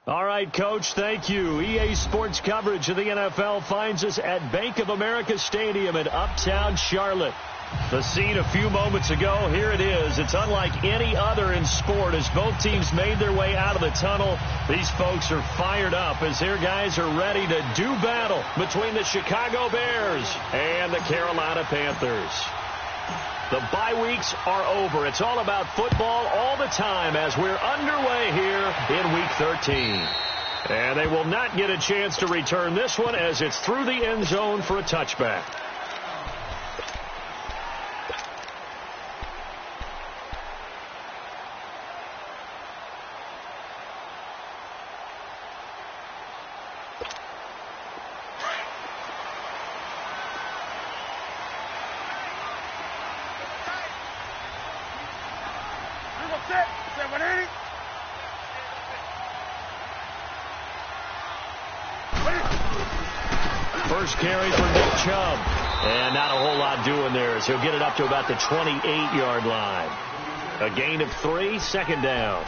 All right, Coach, thank you. EA Sports coverage of the NFL finds us at Bank of America Stadium in Uptown Charlotte. The scene a few moments ago, here it is. It's unlike any other in sport as both teams made their way out of the tunnel. These folks are fired up as their guys are ready to do battle between the Chicago Bears and the Carolina Panthers. The bye weeks are over. It's all about football all the time as we're underway here in Week 13. And they will not get a chance to return this one as it's through the end zone for a touchback. First carry for Nick Chubb. And not a whole lot doing there as he'll get it up to about the 28-yard line. A gain of 3, second down.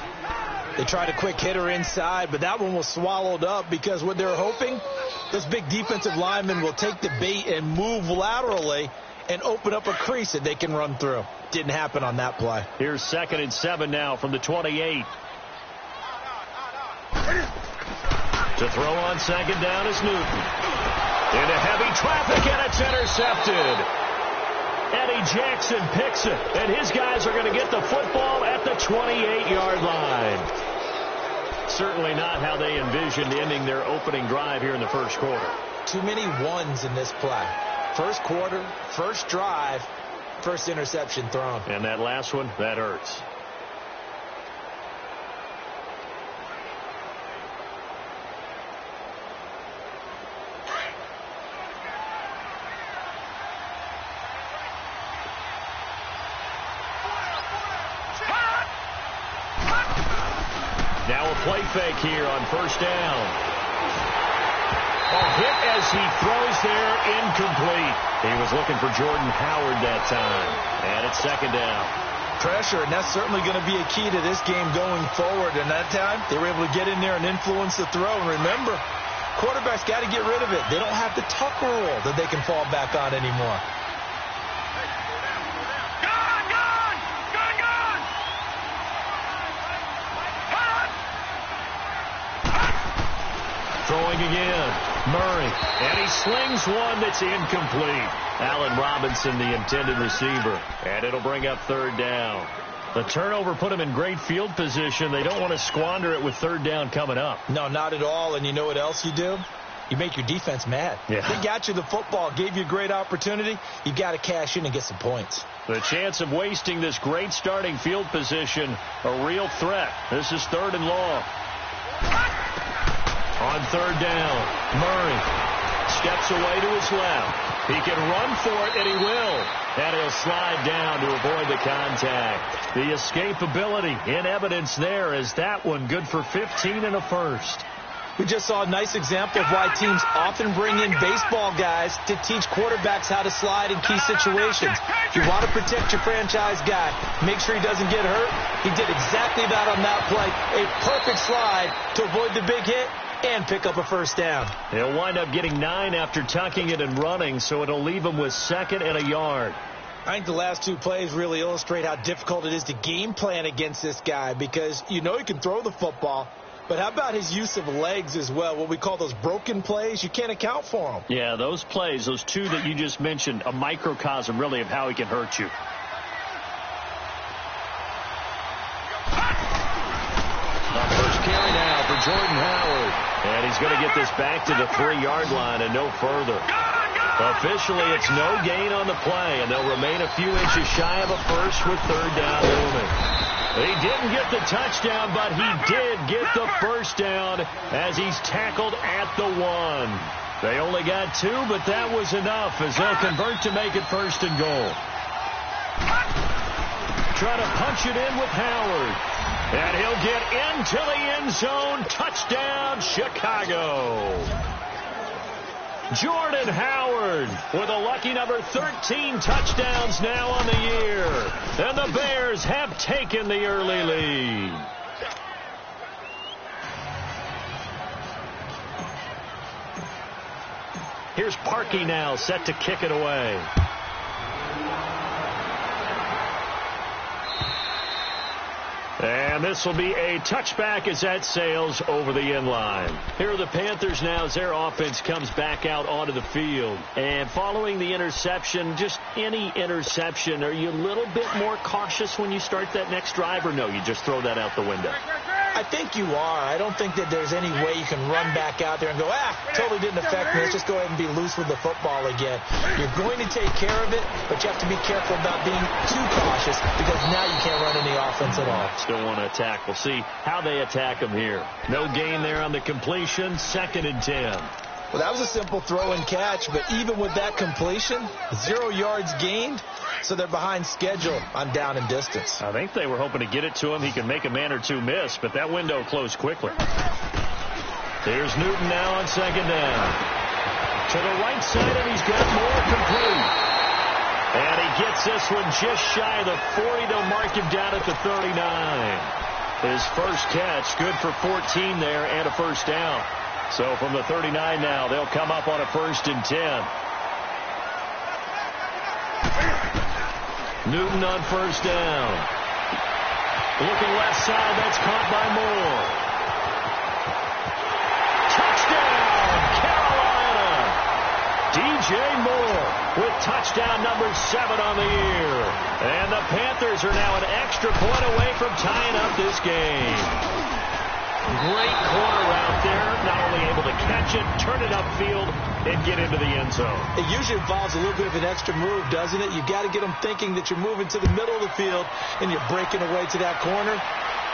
They tried a quick hitter inside, but that one was swallowed up because what they're hoping, this big defensive lineman will take the bait and move laterally and open up a crease that they can run through. Didn't happen on that play. Here's 2nd and 7 now from the 28. To throw on 2nd down is Newton. Into heavy traffic, and it's intercepted. Eddie Jackson picks it, and his guys are going to get the football at the 28-yard line. Certainly not how they envisioned ending their opening drive here in the first quarter. Too many ones in this play. First quarter, first drive, first interception thrown. And that last one, that hurts. Now a play fake here on first down. A hit as he throws there, incomplete. He was looking for Jordan Howard that time. And it's 2nd down. Pressure, and that's certainly going to be a key to this game going forward. And that time, they were able to get in there and influence the throw. And remember, quarterbacks got to get rid of it. They don't have the tuck rule that they can fall back on anymore. Throwing again, Murray, and he slings one that's incomplete. Allen Robinson, the intended receiver, and it'll bring up 3rd down. The turnover put them in great field position. They don't want to squander it with 3rd down coming up. No, not at all, and you know what else you do? You make your defense mad. Yeah. They got you the football, gave you a great opportunity. You got to cash in and get some points. The chance of wasting this great starting field position, a real threat. This is 3rd and long. On 3rd down, Murray steps away to his left. He can run for it, and he will. And he'll slide down to avoid the contact. The escapability in evidence there as that one good for 15 and a first. We just saw a nice example of why teams often bring in baseball guys to teach quarterbacks how to slide in key situations. If you want to protect your franchise guy, make sure he doesn't get hurt. He did exactly that on that play. A perfect slide to avoid the big hit and pick up a first down. He'll wind up getting 9 after tucking it and running, so it'll leave him with 2nd and a yard. I think the last 2 plays really illustrate how difficult it is to game plan against this guy because you know he can throw the football, but how about his use of legs as well? What we call those broken plays, you can't account for them. Yeah, those plays, those 2 that you just mentioned, a microcosm really of how he can hurt you. First carry now for Jordan Howard. And he's going to get this back to the 3-yard line and no further. Officially, it's no gain on the play, and they'll remain a few inches shy of a first with 3rd down looming. He didn't get the touchdown, but he did get the first down as he's tackled at the 1. They only got 2, but that was enough as they'll convert to make it 1st and goal. Try to punch it in with Howard. And he'll get into the end zone. Touchdown, Chicago. Jordan Howard with a lucky number 13 touchdowns now on the year. And the Bears have taken the early lead. Here's Parkey now, set to kick it away. And this will be a touchback as that sails over the end line. Here are the Panthers now as their offense comes back out onto the field. And following the interception, just any interception, are you a little bit more cautious when you start that next drive, or no, you just throw that out the window? I think you are. I don't think that there's any way you can run back out there and go, totally didn't affect me. Let's just go ahead and be loose with the football again. You're going to take care of it, but you have to be careful about being too cautious because now you can't run any offense at all. Still want to attack. We'll see how they attack them here. No gain there on the completion. 2nd and 10. Well, that was a simple throw and catch, but even with that completion, 0 yards gained, so they're behind schedule on down and distance. I think they were hoping to get it to him. He could make a man or two miss, but that window closed quickly. There's Newton now on 2nd down. To the right side, and he's got more complete. And he gets this one just shy of the 40. They'll mark him down at the 39. His first catch, good for 14 there and a first down. So from the 39 now, they'll come up on a 1st and 10. Newton on 1st down. Looking left side, that's caught by Moore. Touchdown, Carolina! DJ Moore with touchdown number 7 on the year. And the Panthers are now an extra point away from tying up this game. Great corner out there, not only able to catch it, turn it upfield, and get into the end zone. It usually involves a little bit of an extra move, doesn't it? You've got to get them thinking that you're moving to the middle of the field and you're breaking away to that corner.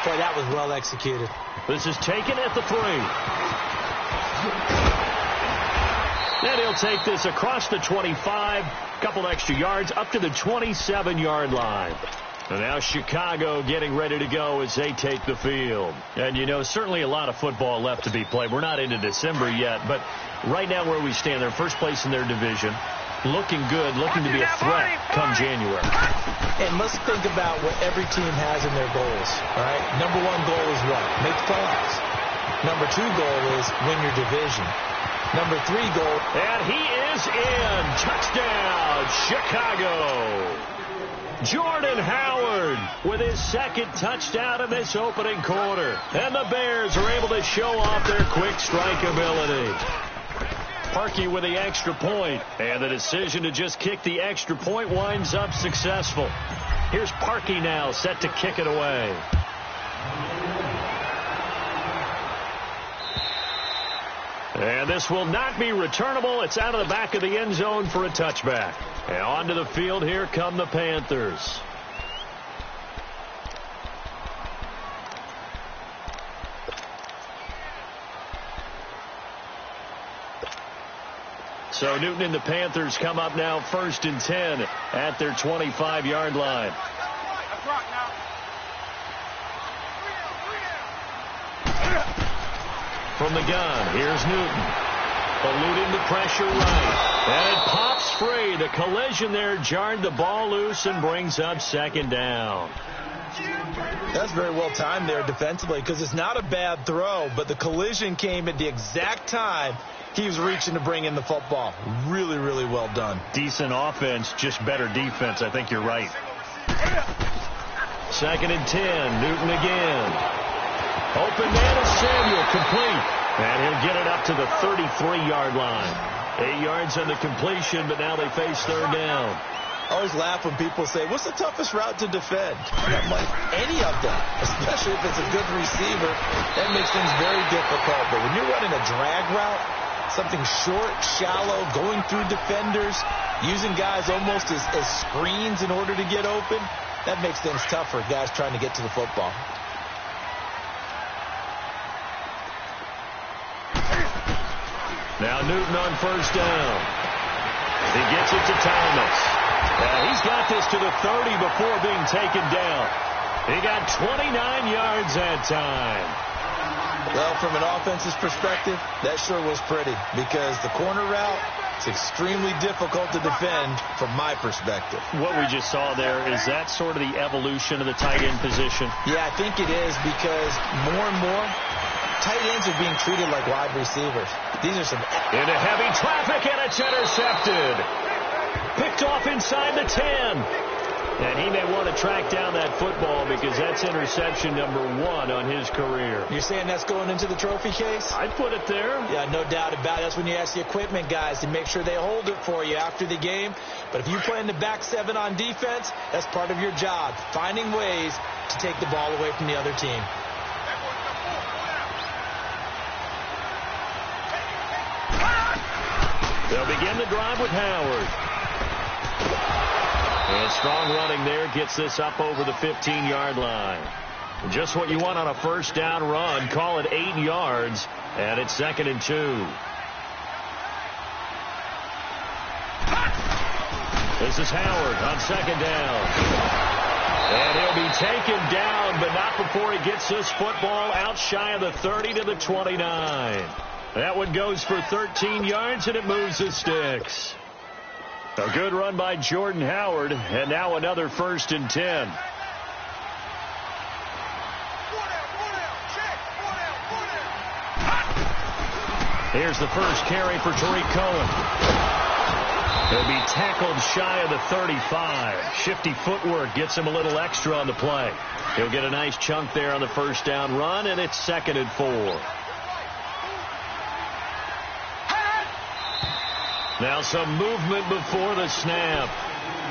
Boy, that was well executed. This is taken at the 3. And he'll take this across the 25, a couple extra yards, up to the 27-yard line. And now Chicago getting ready to go as they take the field. And, you know, certainly a lot of football left to be played. We're not into December yet, but right now where we stand, they're first place in their division, looking good, looking to be a threat come January. And let's think about what every team has in their goals, all right? Number 1 goal is what? Make the playoffs. Number 2 goal is win your division. Number 3 goal. And he is in. Touchdown, Chicago. Jordan Howard with his 2nd touchdown in this opening quarter. And the Bears are able to show off their quick strike ability. Parkey with the extra point. And the decision to just kick the extra point winds up successful. Here's Parkey now set to kick it away. And this will not be returnable. It's out of the back of the end zone for a touchback. And onto the field, here come the Panthers. So Newton and the Panthers come up now 1st and 10 at their 25-yard line. From the gun, here's Newton. Eluding the pressure right. And it pops free. The collision there jarred the ball loose and brings up 2nd down. That's very well timed there defensively because it's not a bad throw, but the collision came at the exact time he was reaching to bring in the football. Really, really well done. Decent offense, just better defense. I think you're right. 2nd and 10. Newton again. Open man is Samuel, complete. And he'll get it up to the 33-yard line. 8 yards on the completion, but now they face 3rd down. I always laugh when people say, what's the toughest route to defend? And I'm like, any of them, especially if it's a good receiver. That makes things very difficult. But when you're running a drag route, something short, shallow, going through defenders, using guys almost as screens in order to get open, that makes things tough for guys trying to get to the football. Now Newton on 1st down. He gets it to Thomas. He's got this to the 30 before being taken down. He got 29 yards that time. Well, from an offense's perspective, that sure was pretty because the corner route is extremely difficult to defend from my perspective. What we just saw there, is that sort of the evolution of the tight end position? Yeah, I think it is because more and more Tight ends are being treated like wide receivers. These are some... Into heavy traffic, and it's intercepted. Picked off inside the 10. And he may want to track down that football because that's interception number 1 on his career. You're saying that's going into the trophy case? I'd put it there. Yeah, no doubt about it. That's when you ask the equipment guys to make sure they hold it for you after the game. But if you play in the back 7 on defense, that's part of your job, finding ways to take the ball away from the other team. They'll begin the drive with Howard. And strong running there gets this up over the 15-yard line. Just what you want on a first down run. Call it 8 yards, and it's 2nd and 2. This is Howard on 2nd down. And he'll be taken down, but not before he gets this football out shy of the 30 to the 29. That one goes for 13 yards, and it moves the sticks. A good run by Jordan Howard, and now another 1st and 10. Here's the first carry for Tariq Cohen. He'll be tackled shy of the 35. Shifty footwork gets him a little extra on the play. He'll get a nice chunk there on the first down run, and it's 2nd and 4. Now some movement before the snap.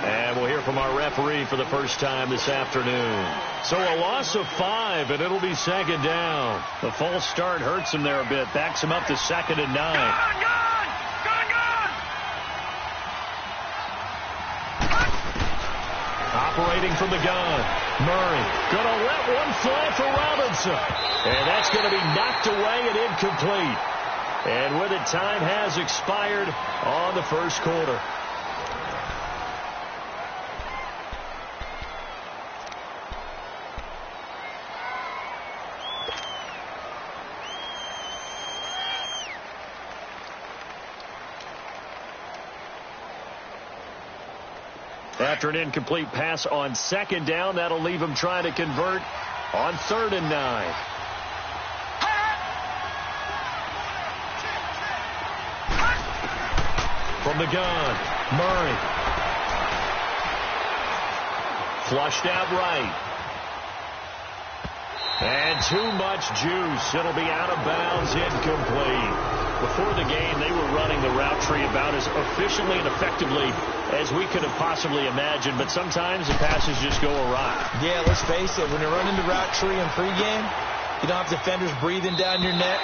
And we'll hear from our referee for the first time this afternoon. So a loss of 5, and it'll be 2nd down. The false start hurts him there a bit. Backs him up to 2nd and 9. Operating from the gun. Murray going to let one fly for Robinson. And that's going to be knocked away and incomplete. And with it, time has expired on the first quarter. After an incomplete pass on 2nd down, that'll leave him trying to convert on 3rd and 9. From the gun, Murray. Flushed out right. And too much juice. It'll be out of bounds, incomplete. Before the game, they were running the route tree about as efficiently and effectively as we could have possibly imagined, but sometimes the passes just go awry. Yeah, let's face it, when you're running the route tree in pregame, you don't have defenders breathing down your neck.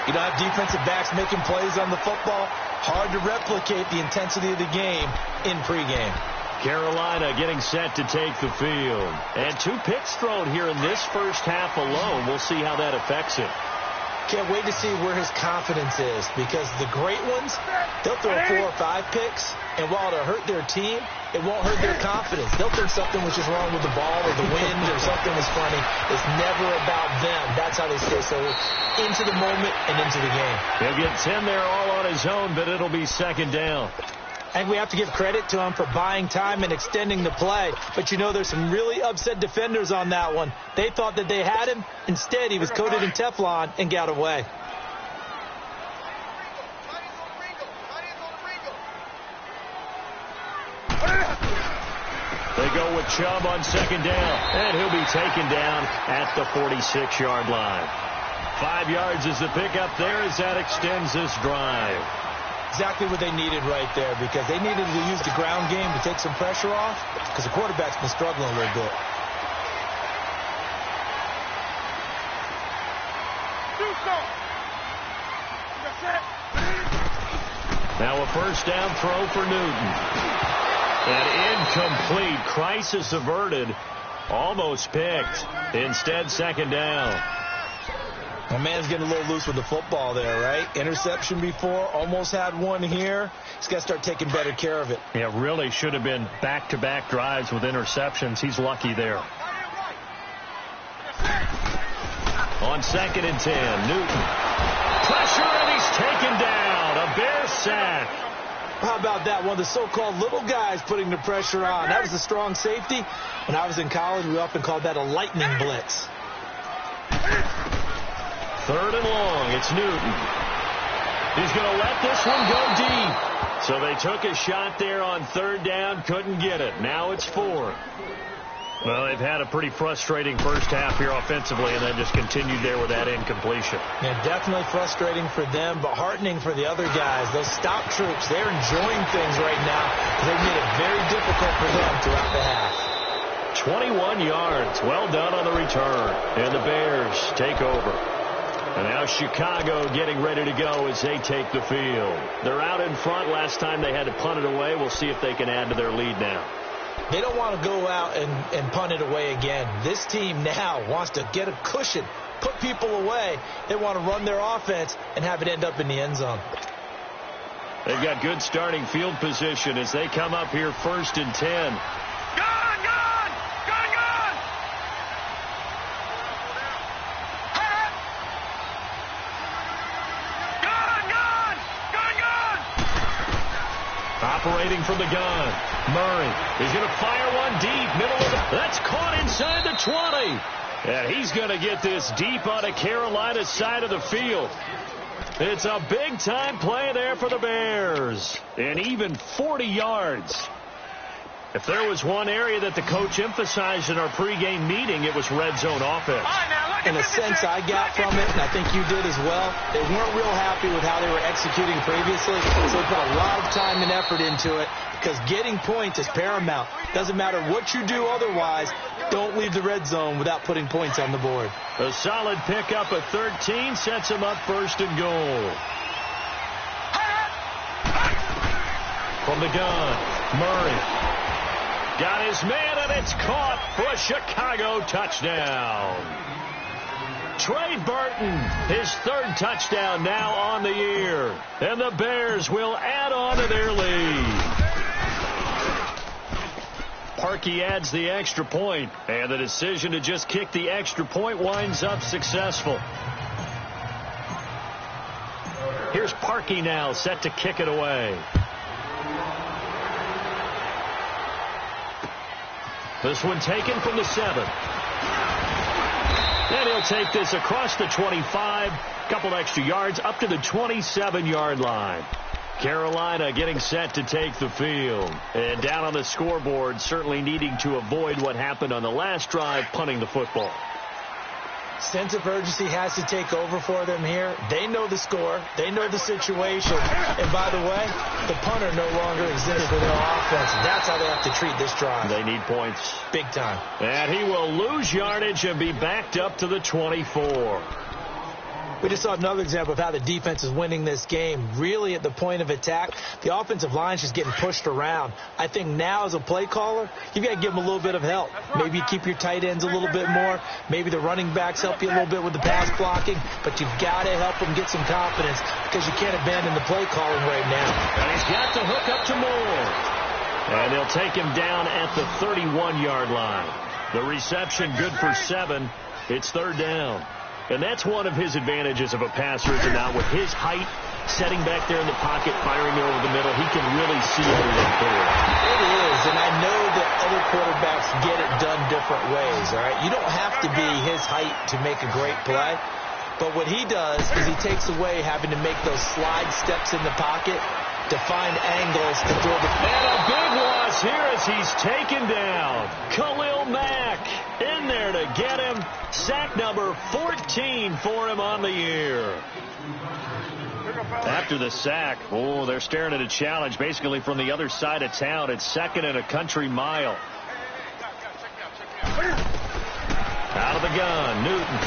You don't have defensive backs making plays on the football. Hard to replicate the intensity of the game in pregame. Carolina getting set to take the field. And 2 picks thrown here in this first half alone. We'll see how that affects it. Can't wait to see where his confidence is, because the great ones, they'll throw 4 or 5 picks, and while it'll hurt their team, it won't hurt their confidence. They'll think something was just wrong with the ball or the wind or something was funny. It's never about them. That's how they stay so into the moment and into the game. He'll get 10 there all on his own, but it'll be 2nd down. I think we have to give credit to him for buying time and extending the play. But, you know, there's some really upset defenders on that one. They thought that they had him. Instead, he was coated in Teflon and got away. They go with Chubb on 2nd down. And he'll be taken down at the 46-yard line. 5 yards is the pickup there as that extends this drive. Exactly what they needed right there, because they needed to use the ground game to take some pressure off, because the quarterback's been struggling a little bit. Now a first down throw for Newton. And incomplete. Crisis averted. Almost picked. Instead, 2nd down. My man's getting a little loose with the football there, right? Interception before, almost had one here. He's got to start taking better care of it. Yeah, really should have been back-to-back drives with interceptions. He's lucky there. On 2nd and 10, Newton. Pressure, and he's taken down. A Bear sack. How about that? One of the so-called little guys putting the pressure on. That was a strong safety. When I was in college, we often called that a lightning blitz. 3rd and long. It's Newton. He's going to let this one go deep. So they took a shot there on 3rd down, couldn't get it. Now it's 4th. Well, they've had a pretty frustrating first half here offensively and then just continued there with that incompletion. Yeah, definitely frustrating for them, but heartening for the other guys. Those stout troops, they're enjoying things right now. They've made it very difficult for them throughout the half. 21 yards. Well done on the return. And the Bears take over. And now Chicago getting ready to go as they take the field. They're out in front. Last time they had to punt it away. We'll see if they can add to their lead now. They don't want to go out and punt it away again. This team now wants to get a cushion, put people away. They want to run their offense and have it end up in the end zone. They've got good starting field position as they come up here 1st and 10. Operating from the gun. Murray is going to fire one deep. Middle of the... That's caught inside the 20. And he's going to get this deep onto Carolina's side of the field. It's a big-time play there for the Bears. And even 40 yards. If there was one area that the coach emphasized in our pregame meeting, it was red zone offense. In a sense, I got from it, and I think you did as well, they weren't real happy with how they were executing previously, so they put a lot of time and effort into it because getting points is paramount. Doesn't matter what you do otherwise, don't leave the red zone without putting points on the board. A solid pickup of 13 sets them up 1st and goal. From the gun, Murray. Got his man, and it's caught for a Chicago touchdown. Trey Burton, his 3rd touchdown now on the year. And the Bears will add on to their lead. Parkey adds the extra point, and the decision to just kick the extra point winds up successful. Here's Parkey now set to kick it away. This one taken from the 7. And he'll take this across the 25, couple extra yards up to the 27-yard line. Carolina getting set to take the field. And down on the scoreboard, certainly needing to avoid what happened on the last drive, punting the football. Sense of urgency has to take over for them here. They know the score. They know the situation. And by the way, the punter no longer exists in their offense. That's how they have to treat this drive. They need points. Big time. And he will lose yardage and be backed up to the 24. We just saw another example of how the defense is winning this game. Really at the point of attack, the offensive line is just getting pushed around. I think now as a play caller, you've got to give them a little bit of help. Maybe you keep your tight ends a little bit more. Maybe the running backs help you a little bit with the pass blocking. But you've got to help them get some confidence because you can't abandon the play calling right now. And he's got to hook up to Moore. And they'll take him down at the 31-yard line. The reception good for 7. It's 3rd down. And that's one of his advantages of a passer is now with his height, setting back there in the pocket, firing over the middle, he can really see everything clear. It is, and I know that other quarterbacks get it done different ways, all right? You don't have to be his height to make a great play, but what he does is he takes away having to make those slide steps in the pocket to find angles to throw the... And a big loss here as he's taken down. Khalil Mack in there to get him. Sack number 14 for him on the year. After the sack, they're staring at a challenge basically from the other side of town. It's 2nd and a country mile. Out of the gun, Newton.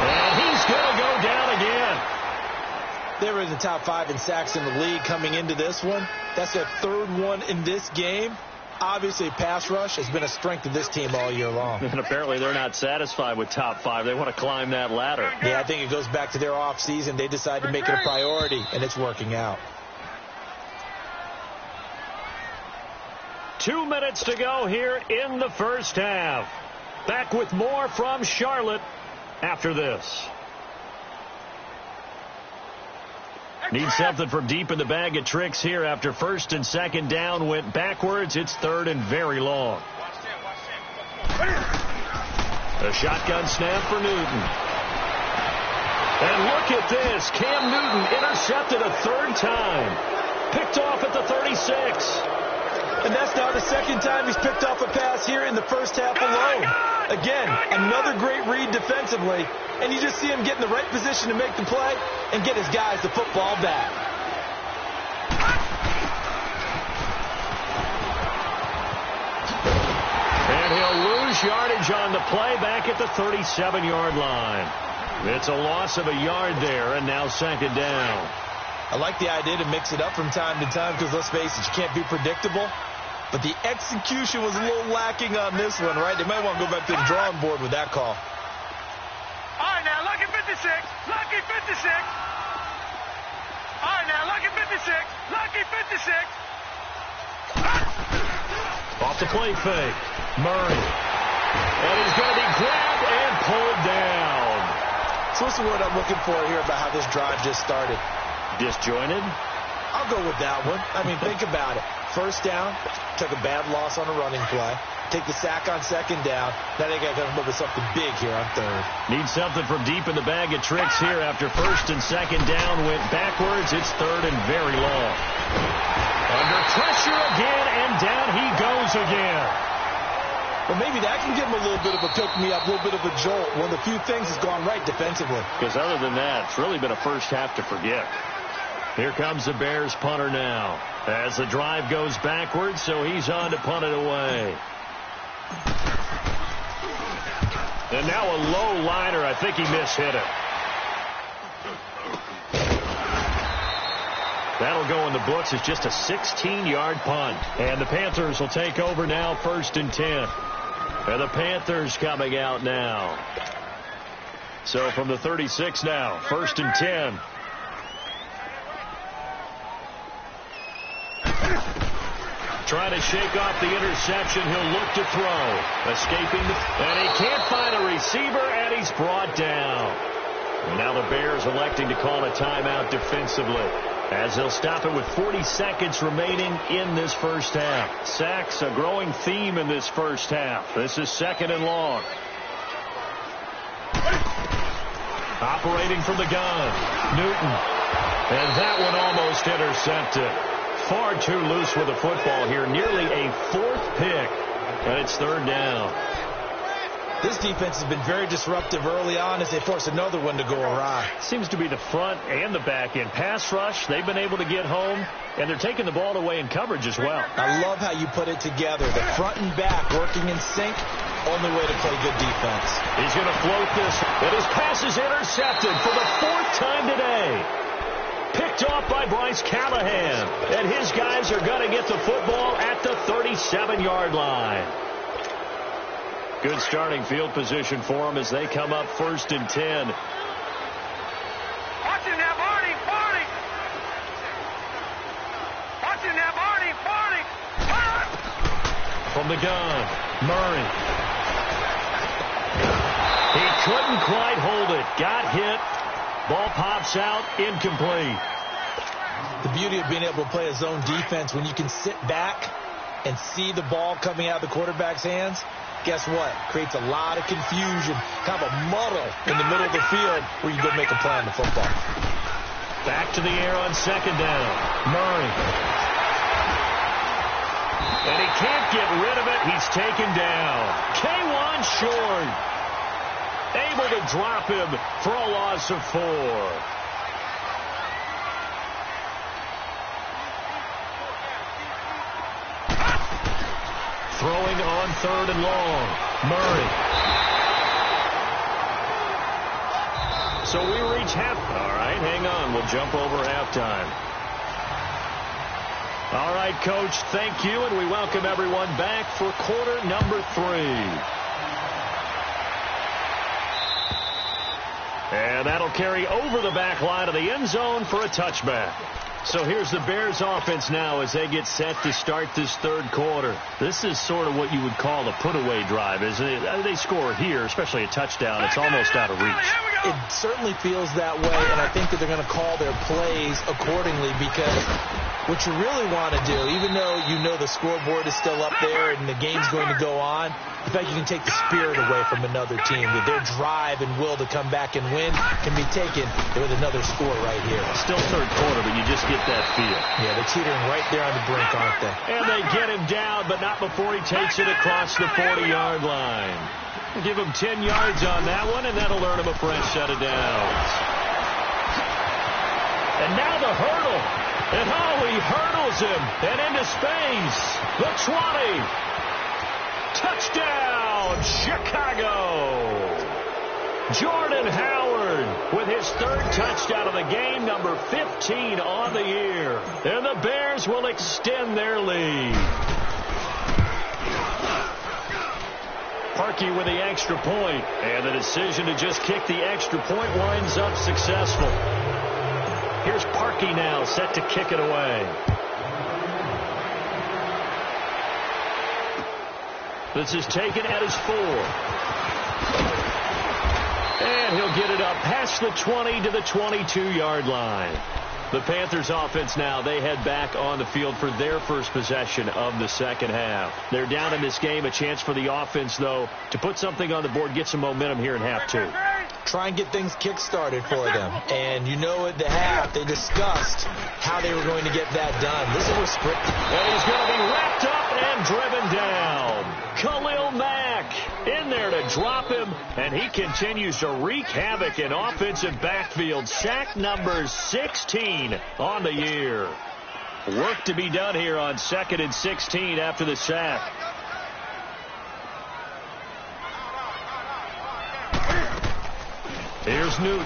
And he's going to go down again. They were in the top 5 in sacks in the league coming into this one. That's their 3rd one in this game. Obviously, pass rush has been a strength of this team all year long. And apparently they're not satisfied with top 5. They want to climb that ladder. Yeah, I think it goes back to their offseason. They decided to make it a priority, and it's working out. 2 minutes to go here in the first half. Back with more from Charlotte after this. Need something from deep in the bag of tricks here after 1st and 2nd down went backwards. It's 3rd and very long. A shotgun snap for Newton. And look at this. Cam Newton intercepted a third time. Picked off at the 36. And that's now the second time he's picked off a pass here in the first half alone. Again, another great read defensively. And you just see him get in the right position to make the play and get his guys the football back. And he'll lose yardage on the play back at the 37-yard line. It's a loss of a yard there, and now second down. I like the idea to mix it up from time to time because, let's face it, you can't be predictable. But the execution was a little lacking on this one, right? They might want to go back to the drawing board with that call. All right, now, lucky 56. Lucky 56. All right, now, lucky 56. Lucky 56. Off the play fake. Murray. And he's going to be grabbed and pulled down. So what's the word I'm looking for here about how this drive just started? Disjointed? I'll go with that one. I mean, think about it. First down, took a bad loss on a running play. Take the sack on second down. Now they got to come up with something big here on third. Need something from deep in the bag of tricks here after first and second down went backwards. It's third and very long. Under pressure again, and down he goes again. Well, maybe that can give him a little bit of a pick-me-up, a little bit of a jolt. One of the few things has gone right defensively. Because other than that, it's really been a first half to forget. Here comes the Bears punter now. As the drive goes backwards, so he's on to punt it away. And now a low liner. I think he mishit it. That'll go in the books as just a 16-yard punt. And the Panthers will take over now, 1st and 10. And the Panthers coming out now. So from the 36 now, 1st and 10. Trying to shake off the interception. He'll look to throw. Escaping. And he can't find a receiver, and he's brought down. And now the Bears electing to call a timeout defensively, as they'll stop it with 40 seconds remaining in this first half. Sacks, a growing theme in this first half. This is second and long. Operating from the gun, Newton. And that one almost intercepted. Far too loose with the football here. Nearly a 4th pick. And it's third down. This defense has been very disruptive early on as they force another one to go awry. Seems to be the front and the back end. Pass rush, they've been able to get home, and they're taking the ball away in coverage as well. I love how you put it together. The front and back working in sync. Only way to play good defense. He's going to float this. And his pass is intercepted for the 4th time today. Picked off by Bryce Callahan. And his guys are going to get the football at the 37-yard line. Good starting field position for them as they come up 1st and 10. Watch him now, Barney. Barney. Watch him now, Barney. Barney. From the gun, Murray. He couldn't quite hold it. Got hit. Ball pops out, incomplete. The beauty of being able to play a zone defense when you can sit back and see the ball coming out of the quarterback's hands, guess what? Creates a lot of confusion, kind of a muddle in the middle of the field where you go make a play on the football. Back to the air on second down. Murray. And he can't get rid of it. He's taken down. K1 short. Able to drop him for a loss of 4. Throwing on 3rd and long. Murray. So we reach half. All right, hang on. We'll jump over halftime. All right, Coach, thank you, and we welcome everyone back for quarter number 3. And that'll carry over the back line of the end zone for a touchback. So here's the Bears offense now as they get set to start this third quarter. This is sort of what you would call a put-away drive, isn't it? They score here, especially a touchdown. It's almost out of reach. It certainly feels that way, and I think that they're going to call their plays accordingly because What you really want to do, even though you know the scoreboard is still up there and the game's going to go on, in fact, you can take the spirit away from another team. That their drive and will to come back and win can be taken with another score right here. Still third quarter, but you just get that feel. Yeah, they're teetering right there on the brink, aren't they? And they get him down, but not before he takes it across the 40-yard line. Give him 10 yards on that one, and that'll earn him a fresh set of downs. And now the hurdle. And he hurdles him and into space. The 20. Touchdown, Chicago. Jordan Howard with his third touchdown of the game, number 15 on the year. And the Bears will extend their lead. Parkey with the extra point. And the decision to just kick the extra point winds up successful. Here's Parkey now, set to kick it away. This is taken at his 4. And he'll get it up past the 20 to the 22-yard line. The Panthers offense now, they head back on the field for their first possession of the second half. They're down in this game. A chance for the offense, though, to put something on the board, get some momentum here in half 2. Try and get things kick-started for them. And you know at the half, they discussed how they were going to get that done. This was scripted. And he's going to be wrapped up and driven down. Khalil Mack in there to drop him, and he continues to wreak havoc in offensive backfield. Sack number 16 on the year. Work to be done here on 2nd and 16 after the sack. Here's Newton.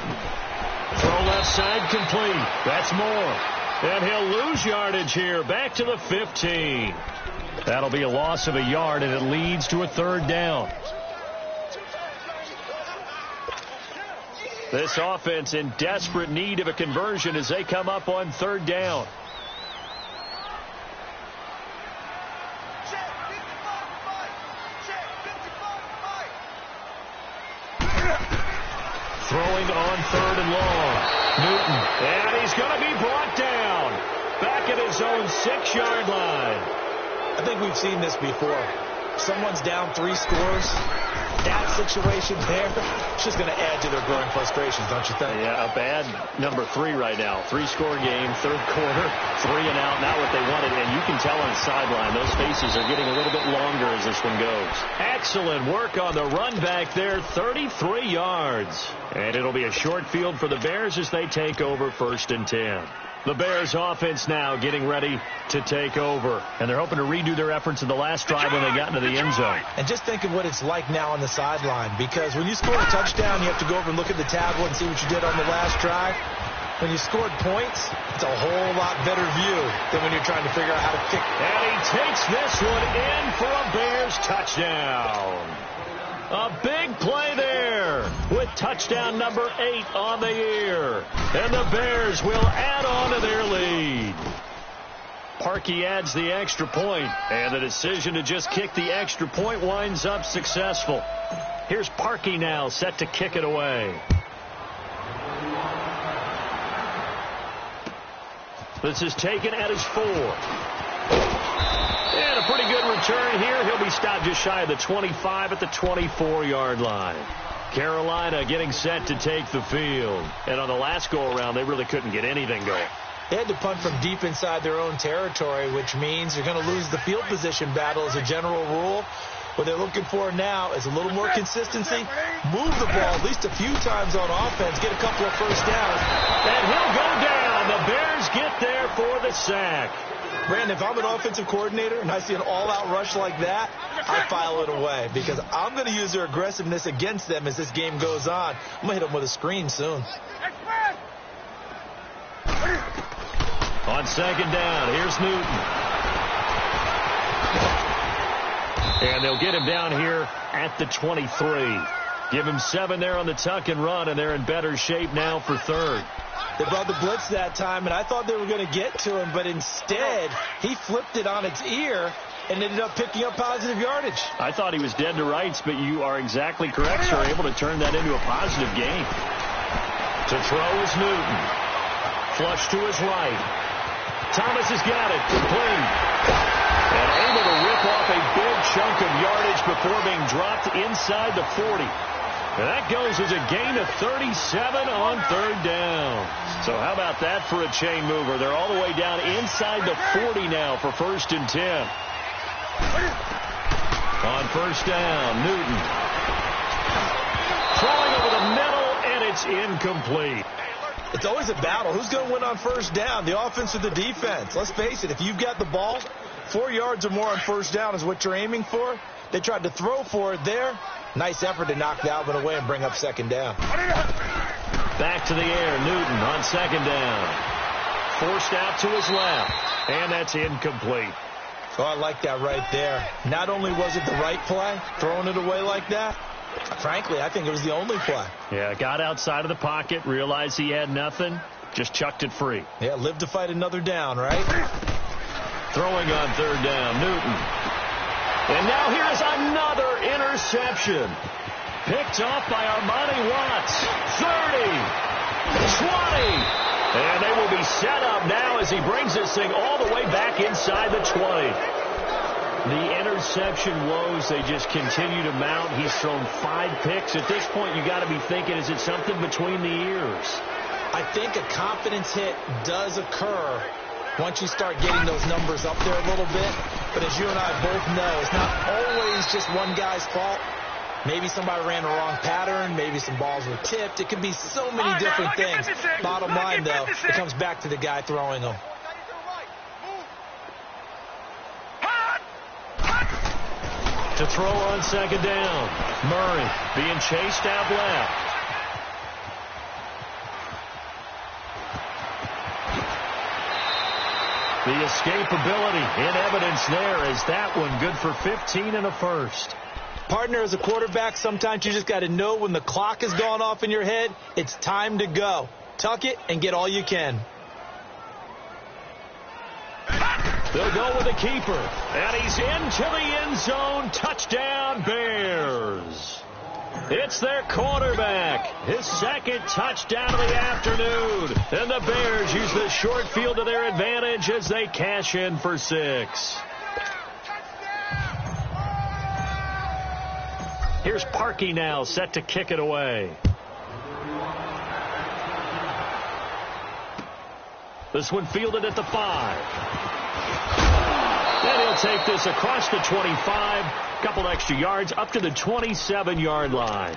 Throw left side complete. That's more. And he'll lose yardage here. Back to the 15. That'll be a loss of a yard, and it leads to a third down. This offense in desperate need of a conversion as they come up on third down. Throwing on third and long. Newton. And he's going to be brought down. Back at his own 6-yard line. I think we've seen this before. Someone's down 3 scores. That situation there, it's just going to add to their growing frustrations, don't you think? Yeah, a bad number 3 right now. 3-score game, third quarter, 3 and out, not what they wanted. And you can tell on the sideline, those faces are getting a little bit longer as this one goes. Excellent work on the run back there, 33 yards. And it'll be a short field for the Bears as they take over 1st and 10. The Bears offense now getting ready to take over. And they're hoping to redo their efforts in the last drive when they got into the end zone. And just think of what it's like now on the sideline. Because when you score a touchdown, you have to go over and look at the tablet and see what you did on the last drive. When you scored points, it's a whole lot better view than when you're trying to figure out how to kick. And he takes this one in for a Bears touchdown. A big play there with touchdown number 8 on the year. And the Bears will add on to their lead. Parkey adds the extra point, and the decision to just kick the extra point winds up successful. Here's Parkey now, set to kick it away. This is taken at his 4. And a pretty good return here. He'll be stopped just shy of the 25 at the 24-yard line. Carolina getting set to take the field. And on the last go-around, they really couldn't get anything going. They had to punt from deep inside their own territory, which means you're going to lose the field position battle as a general rule. What they're looking for now is a little more consistency. Move the ball at least a few times on offense. Get a couple of first downs. And he'll go down. The Bears get there for the sack. Brandon, if I'm an offensive coordinator and I see an all-out rush like that, I file it away because I'm going to use their aggressiveness against them as this game goes on. I'm going to hit them with a screen soon. On second down, here's Newton. And they'll get him down here at the 23. Give him 7 there on the tuck and run, and they're in better shape now for third. They brought the blitz that time, and I thought they were going to get to him, but instead he flipped it on its ear and ended up picking up positive yardage. I thought he was dead to rights, but you are exactly correct, sir. Able to turn that into a positive gain. To throw is Newton. Flush to his right. Thomas has got it. Complete. And able to rip off a big chunk of yardage before being dropped inside the 40. And that goes as a gain of 37 on third down. So how about that for a chain mover? They're all the way down inside the 40 now for 1st and 10. On 1st down, Newton. Throwing over the middle, and it's incomplete. It's always a battle. Who's going to win on 1st down, the offense or the defense? Let's face it, if you've got the ball, 4 yards or more on 1st down is what you're aiming for. They tried to throw for it there. Nice effort to knock Dalvin away and bring up 2nd down. Back to the air, Newton on 2nd down. Forced out to his left, and that's incomplete. Oh, I like that right there. Not only was it the right play, throwing it away like that, frankly, I think it was the only play. Yeah, got outside of the pocket, realized he had nothing, just chucked it free. Yeah, live to fight another down, right? Throwing on 3rd down, Newton. And now here's another interception. Picked off by Armani Watts. 30, 20, and they will be set up now as he brings this thing all the way back inside the 20. The interception woes, they just continue to mount. He's thrown 5 picks. At this point, you got to be thinking, is it something between the ears? I think a confidence hit does occur once you start getting those numbers up there a little bit. But as you and I both know, it's not always just one guy's fault. Maybe somebody ran the wrong pattern. Maybe some balls were tipped. It could be so many different things. Bottom line, though, it comes back to the guy throwing them. To throw on 2nd down. Murray being chased out left. The escapability in evidence there. Is that one good for 15 and a first? Partner, as a quarterback, sometimes you just got to know when the clock has gone off in your head, it's time to go. Tuck it and get all you can. They'll go with the keeper. And he's into the end zone. Touchdown, Bears. It's their quarterback. His 2nd touchdown of the afternoon. And the Bears use the short field to their advantage as they cash in for 6. Here's Parkey now, set to kick it away. This one fielded at the 5. And he'll take this across the 25. Couple extra yards up to the 27-yard line.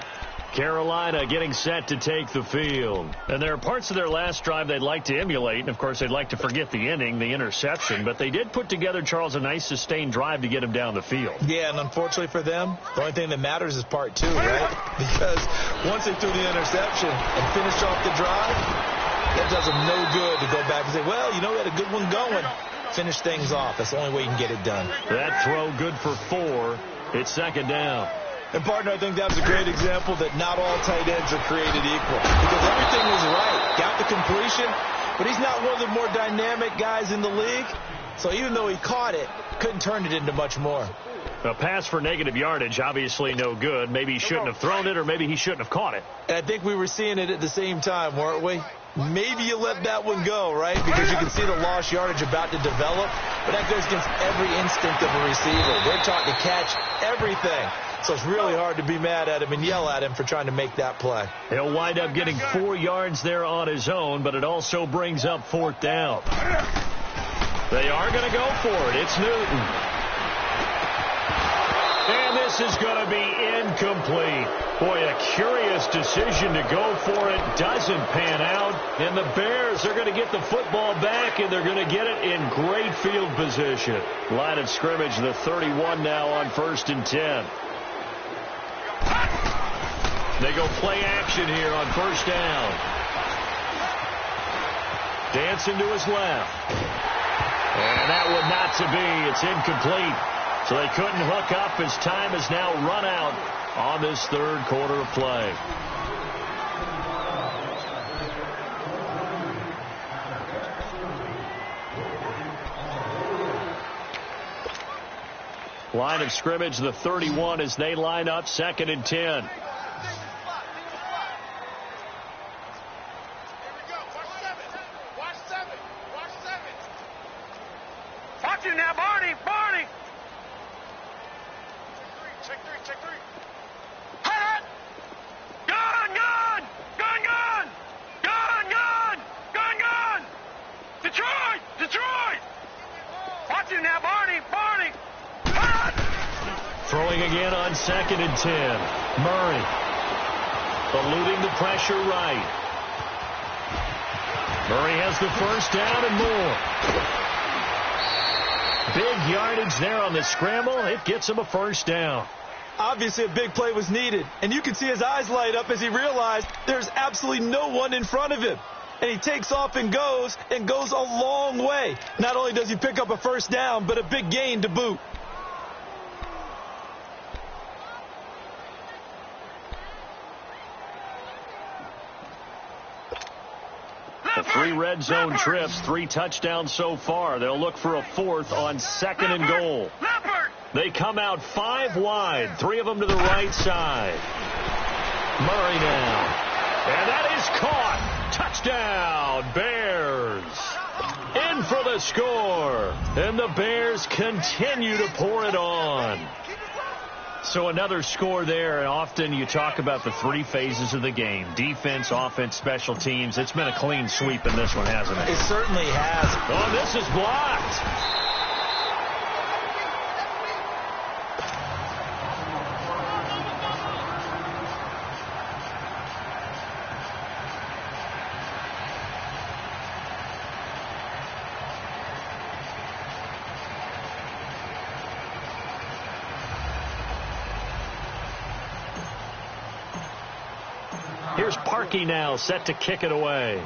Carolina getting set to take the field. And there are parts of their last drive they'd like to emulate. And, of course, they'd like to forget the inning, the interception. But they did put together, Charles, a nice sustained drive to get him down the field. Yeah, and unfortunately for them, the only thing that matters is part 2, right? Because once they threw the interception and finished off the drive, that does them no good to go back and say, well, you know, we had a good one going. Finish things off. That's the only way you can get it done. That throw good for 4. It's 2nd down. And, partner, I think that was a great example that not all tight ends are created equal. Because everything was right. Got the completion, but he's not one of the more dynamic guys in the league. So even though he caught it, couldn't turn it into much more. A pass for negative yardage, obviously no good. Maybe he shouldn't have thrown it, or maybe he shouldn't have caught it. And I think we were seeing it at the same time, weren't we? Maybe you let that one go, right? Because you can see the lost yardage about to develop. But that goes against every instinct of a receiver. They're taught to catch everything. So it's really hard to be mad at him and yell at him for trying to make that play. He'll wind up getting 4 yards there on his own, but it also brings up 4th down. They are going to go for it. It's Newton. And this is going to be incomplete. Boy, a curious decision to go for it. Doesn't pan out. And the Bears are going to get the football back, and they're going to get it in great field position. Line of scrimmage, the 31 now on 1st and 10. They go play action here on 1st down. Dancing to his left. And that one not to be. It's incomplete. So they couldn't hook up as time has now run out on this 3rd quarter of play. Line of scrimmage, the 31 as they line up 2nd and 10. Watch him now, Barney. Barney. Check three. Hot. Gun. Detroit. Watch him now, Barney. Hot. Throwing again on 2nd and 10. Murray eluding the pressure right. Murray has the first down and more. Big yardage there on the scramble. It gets him a first down. Obviously, a big play was needed, and you can see his eyes light up as he realized there's absolutely no one in front of him. And he takes off and goes a long way. Not only does he pick up a first down, but a big gain to boot. The 3 red zone trips, 3 touchdowns so far. They'll look for a 4th on 2nd and goal. They come out 5 wide, 3 of them to the right side. Murray now. And that is caught. Touchdown, Bears. In for the score. And the Bears continue to pour it on. So another score there, and often you talk about the 3 phases of the game. Defense, offense, special teams. It's been a clean sweep in this one, hasn't it? It certainly has. Oh, this is blocked. Here's Parkey now, set to kick it away.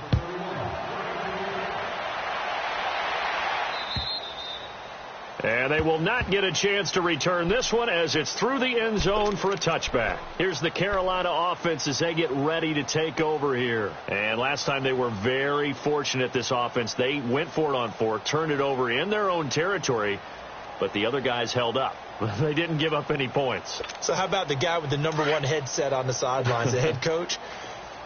And they will not get a chance to return this one as it's through the end zone for a touchback. Here's the Carolina offense as they get ready to take over here. And last time they were very fortunate, this offense. They went for it on 4, turned it over in their own territory, but the other guys held up. They didn't give up any points. So how about the guy with the #1 headset on the sidelines, the head coach?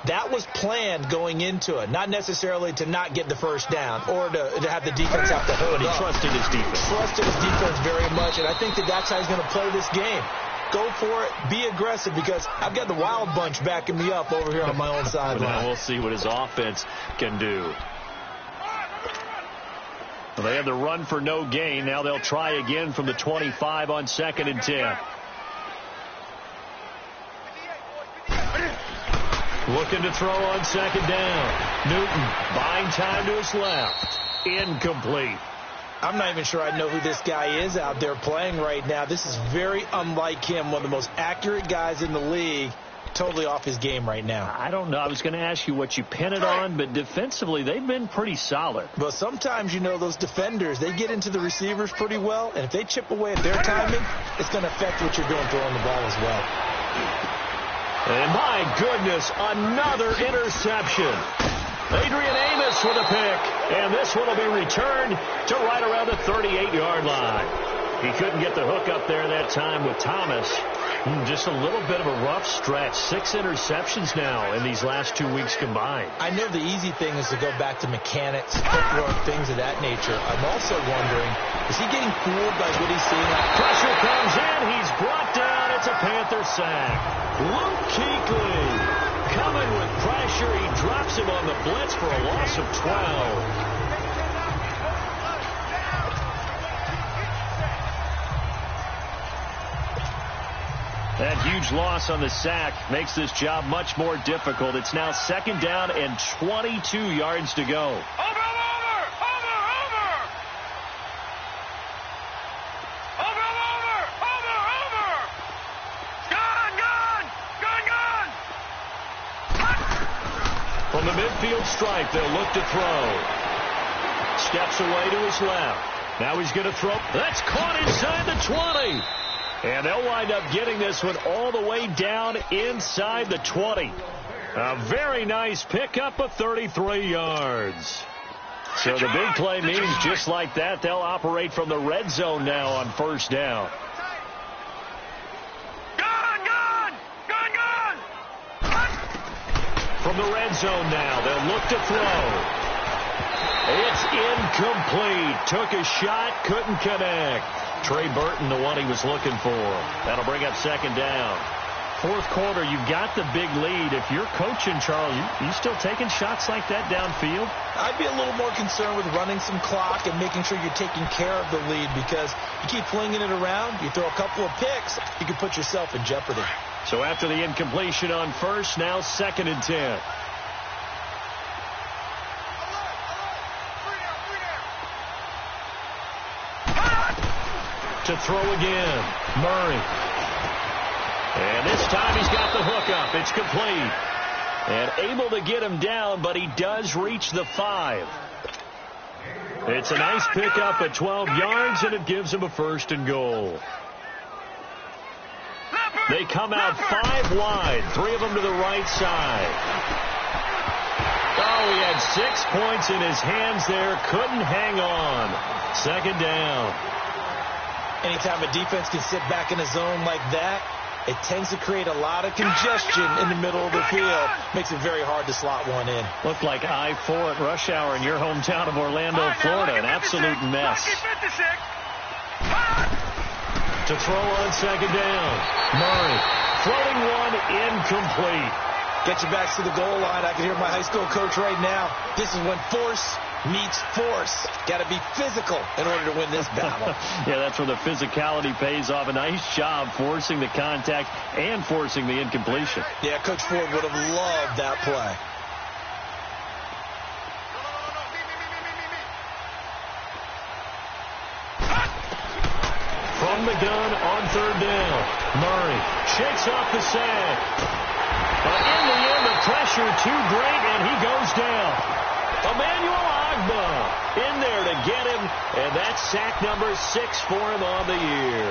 That was planned going into it, not necessarily to not get the first down or to have the defense have to hold But he up. trusted his defense. Trusted his defense very much, and I think that's how he's going to play this game. Go for it, be aggressive, because I've got the wild bunch backing me up over here on my own sideline. Now we'll see what his offense can do. Well, they had the run for no gain. Now they'll try again from the 25 on 2nd and 10. Looking to throw on 2nd down. Newton buying time to his left. Incomplete. I'm not even sure I know who this guy is out there playing right now. This is very unlike him, one of the most accurate guys in the league. Totally off his game right now. I don't know. I was going to ask you what you pin it on, but defensively they've been pretty solid. But sometimes, those defenders, they get into the receivers pretty well, and if they chip away at their timing, it's going to affect what you're doing throwing the ball as well. And my goodness, another interception. Adrian Amos with a pick, and this one will be returned to right around the 38-yard line. He couldn't get the hook up there that time with Thomas. Just a little bit of a rough stretch. 6 interceptions now in these last 2 weeks combined. I know the easy thing is to go back to mechanics, footwork, things of that nature. I'm also wondering, is he getting fooled by what he's seeing? Pressure comes in. He's brought down. It's a Panther sack. Luke Kuechly coming with pressure. He drops him on the blitz for a loss of 12. That huge loss on the sack makes this job much more difficult. It's now 2nd down and 22 yards to go. Over. Gun. From the midfield stripe, they'll look to throw. Steps away to his left. Now he's going to throw. That's caught inside the 20. And they'll wind up getting this one all the way down inside the 20. A very nice pickup of 33 yards. So the big play means just like that, they'll operate from the red zone now on 1st down. Gun. From the red zone now, they'll look to throw. It's incomplete. Took a shot, couldn't connect. Trey Burton, the one he was looking for. That'll bring up second down. Fourth quarter, you got the big lead. If you're coaching, Charles, you still taking shots like that downfield? I'd be a little more concerned with running some clock and making sure you're taking care of the lead, because you keep flinging it around, you throw a couple of picks, you can put yourself in jeopardy. So after the incompletion on first, now 2nd and 10. To throw again, Murray. And this time he's got the hook up. It's complete. And able to get him down, but he does reach the 5. It's a nice pickup at 12 yards, and it gives him a 1st and goal. They come out 5 wide, 3 of them to the right side. Oh, he had 6 points in his hands there. Couldn't hang on. 2nd down. Anytime a defense can sit back in a zone like that, it tends to create a lot of congestion in the middle of the field. Makes it very hard to slot one in. Looked like I-4 at rush hour in your hometown of Orlando, Florida. An absolute mess. To throw on 2nd down. Murray. Floating one, incomplete. Get your backs to the goal line. I can hear my high school coach right now. This is when force meets force. Got to be physical in order to win this battle. Yeah, that's where the physicality pays off. A nice job forcing the contact and forcing the incompletion. Yeah, Coach Ford would have loved that play. From the gun on 3rd down. Murray shakes off the sack. But in the end, the pressure too great, and he goes down. Emmanuel Agba in there to get him, and that's sack number 6 for him on the year.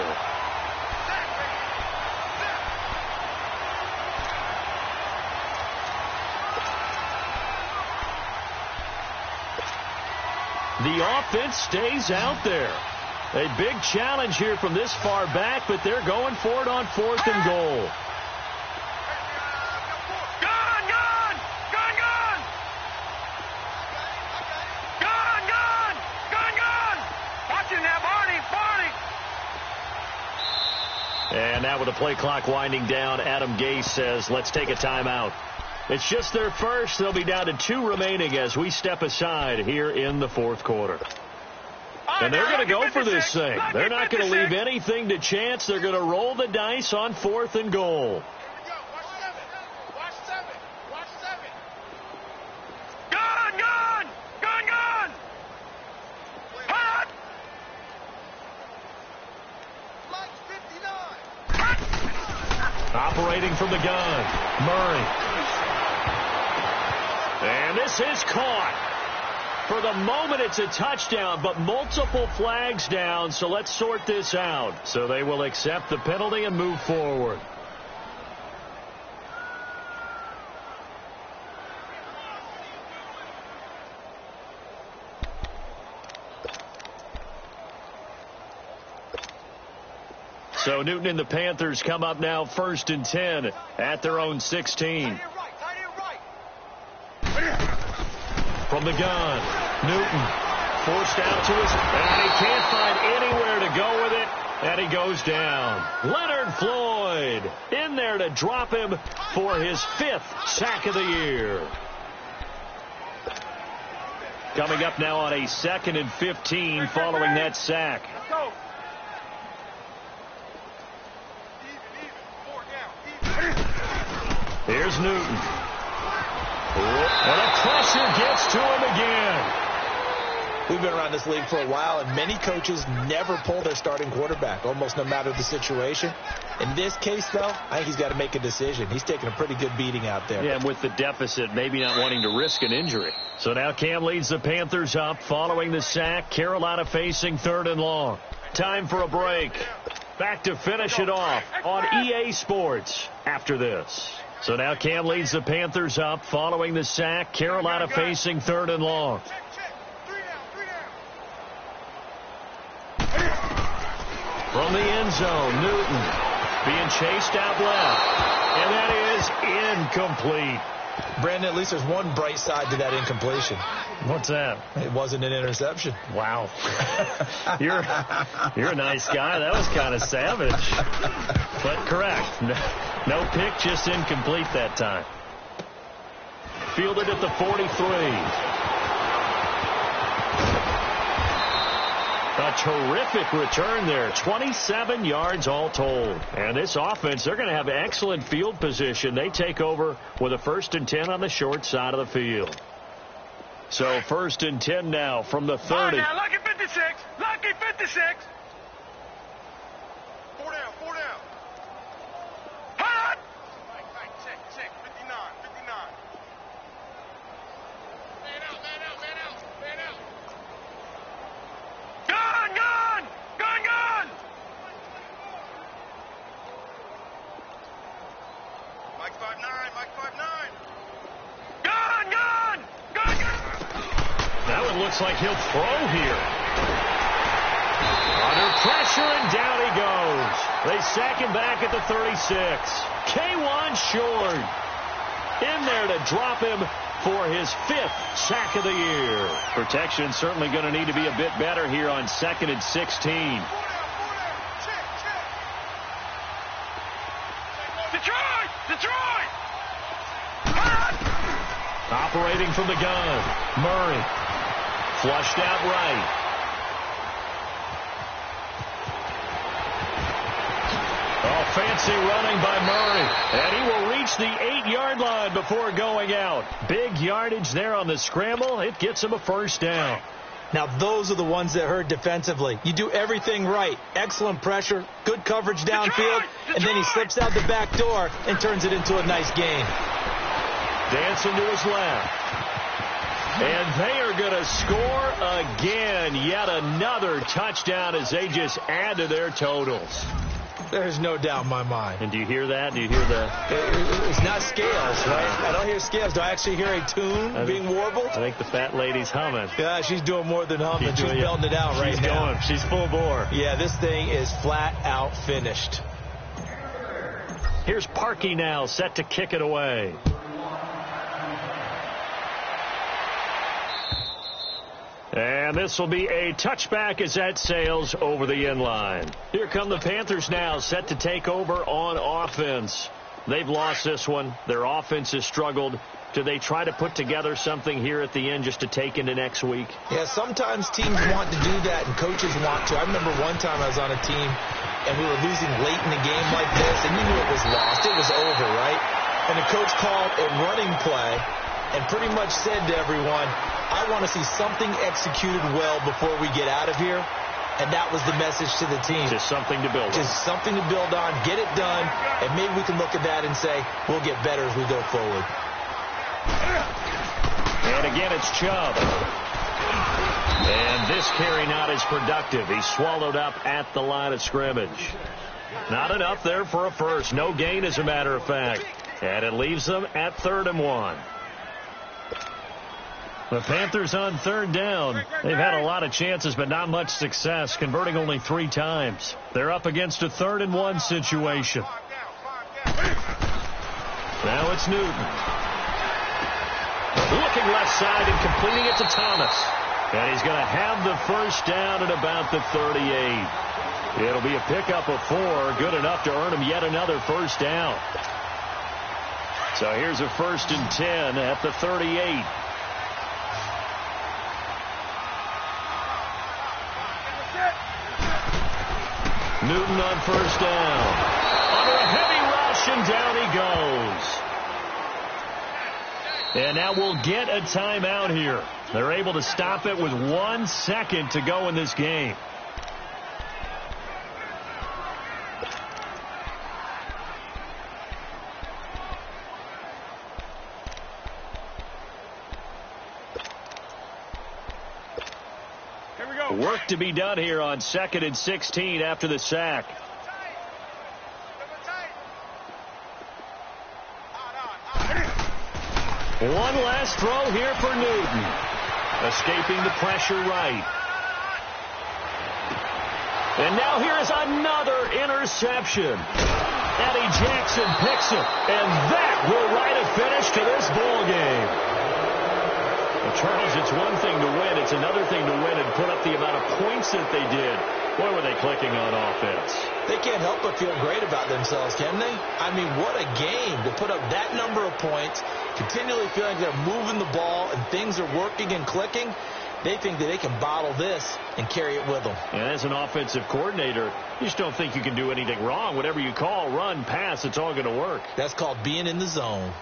The offense stays out there. A big challenge here from this far back, but they're going for it on 4th and goal. And now with the play clock winding down, Adam Gase says, let's take a timeout. It's just their first. They'll be down to 2 remaining as we step aside here in the 4th quarter. And they're going to go for this thing. They're not going to leave anything to chance. They're going to roll the dice on 4th and goal. Operating from the gun, Murray. And this is caught. For the moment, it's a touchdown, but multiple flags down, so let's sort this out. So they will accept the penalty and move forward. So Newton and the Panthers come up now 1st and 10 at their own 16. From the gun, Newton forced out to his, and he can't find anywhere to go with it, and he goes down. Leonard Floyd in there to drop him for his 5th sack of the year. Coming up now on a 2nd and 15 following that sack. Here's Newton. And a pressure gets to him again. We've been around this league for a while, and many coaches never pull their starting quarterback, almost no matter the situation. In this case, though, I think he's got to make a decision. He's taking a pretty good beating out there. Yeah, and with the deficit, maybe not wanting to risk an injury. So now Cam leads the Panthers up following the sack. Carolina facing 3rd and long. Time for a break. Back to finish it off on EA Sports after this. So now Cam leads the Panthers up following the sack. Carolina facing 3rd and long. From the end zone, Newton being chased out left. And that is incomplete. Brandon, at least there's one bright side to that incompletion. What's that? It wasn't an interception. Wow. You're a nice guy. That was kind of savage. But correct. No pick, just incomplete that time. Fielded at the 43. A terrific return there. 27 yards all told. And this offense, they're going to have excellent field position. They take over with a 1st and 10 on the short side of the field. So 1st and 10 now from the 30. Now, lucky 56. Lucky 56. 4 down. 4 down. Hot. Check. 59. Man out. Gun. Mike 5'9. Gun. That one looks like he'll throw here. Under pressure, and down he goes. They sack him back at the 36. K1 short. In there to drop him for his 5th sack of the year. Protection certainly going to need to be a bit better here on 2nd and 16. Detroit! Operating from the gun. Murray. Flushed out right. Oh, fancy running by Murray. And he will reach the 8-yard line before going out. Big yardage there on the scramble. It gets him a 1st down. Now, those are the ones that hurt defensively. You do everything right. Excellent pressure, good coverage downfield, and then he slips out the back door and turns it into a nice gain. Dancing to his left. And they are going to score again. Yet another touchdown as they just add to their totals. There's no doubt in my mind. And do you hear that? Do you hear the... It's not scales, right? I don't hear scales. Do I actually hear a tune being warbled? I think the fat lady's humming. Yeah, she's doing more than humming. She's belting it out right now. She's full bore. Yeah, this thing is flat out finished. Here's Parkey now, set to kick it away. And this will be a touchback as that sails over the end line. Here come the Panthers now, set to take over on offense. They've lost this one. Their offense has struggled. Do they try to put together something here at the end just to take into next week? Yeah, sometimes teams want to do that and coaches want to. I remember one time I was on a team and we were losing late in the game like this, and you knew it was lost. It was over, right? And the coach called a running play and pretty much said to everyone, I want to see something executed well before we get out of here. And that was the message to the team. Just something to build on. Just something to build on, get it done, and maybe we can look at that and say, we'll get better as we go forward. And again, it's Chubb. And this carry not as productive. He's swallowed up at the line of scrimmage. Not enough there for a first. No gain, as a matter of fact. And it leaves them at 3rd and 1. The Panthers on 3rd down. They've had a lot of chances, but not much success, converting only 3 times. They're up against a 3rd and 1 situation. Now it's Newton. Looking left side and completing it to Thomas. And he's going to have the 1st down at about the 38. It'll be a pickup of 4, good enough to earn him yet another 1st down. So here's a 1st and 10 at the 38. Newton on 1st down. Under a heavy rush, and down he goes. And now we'll get a timeout here. They're able to stop it with 1 second to go in this game. Work to be done here on 2nd and 16 after the sack. One last throw here for Newton. Escaping the pressure right. And now here is another interception. Eddie Jackson picks it, and that will write a finish to this ball game. Well, Charles, it's one thing to win. It's another thing to win and put up the amount of points that they did. Boy, were they clicking on offense. They can't help but feel great about themselves, can they? I mean, what a game to put up that number of points, continually feeling they're moving the ball and things are working and clicking. They think that they can bottle this and carry it with them. And as an offensive coordinator, you just don't think you can do anything wrong. Whatever you call, run, pass, it's all going to work. That's called being in the zone.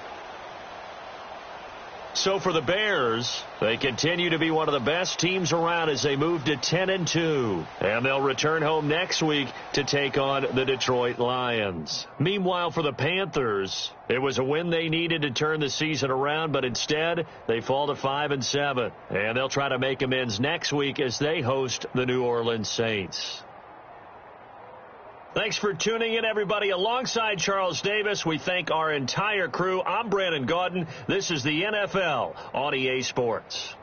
So for the Bears, they continue to be one of the best teams around as they move to 10-2. And they'll return home next week to take on the Detroit Lions. Meanwhile, for the Panthers, it was a win they needed to turn the season around, but instead they fall to 5-7. And they'll try to make amends next week as they host the New Orleans Saints. Thanks for tuning in, everybody. Alongside Charles Davis, we thank our entire crew. I'm Brandon Gaudin. This is the NFL on EA Sports.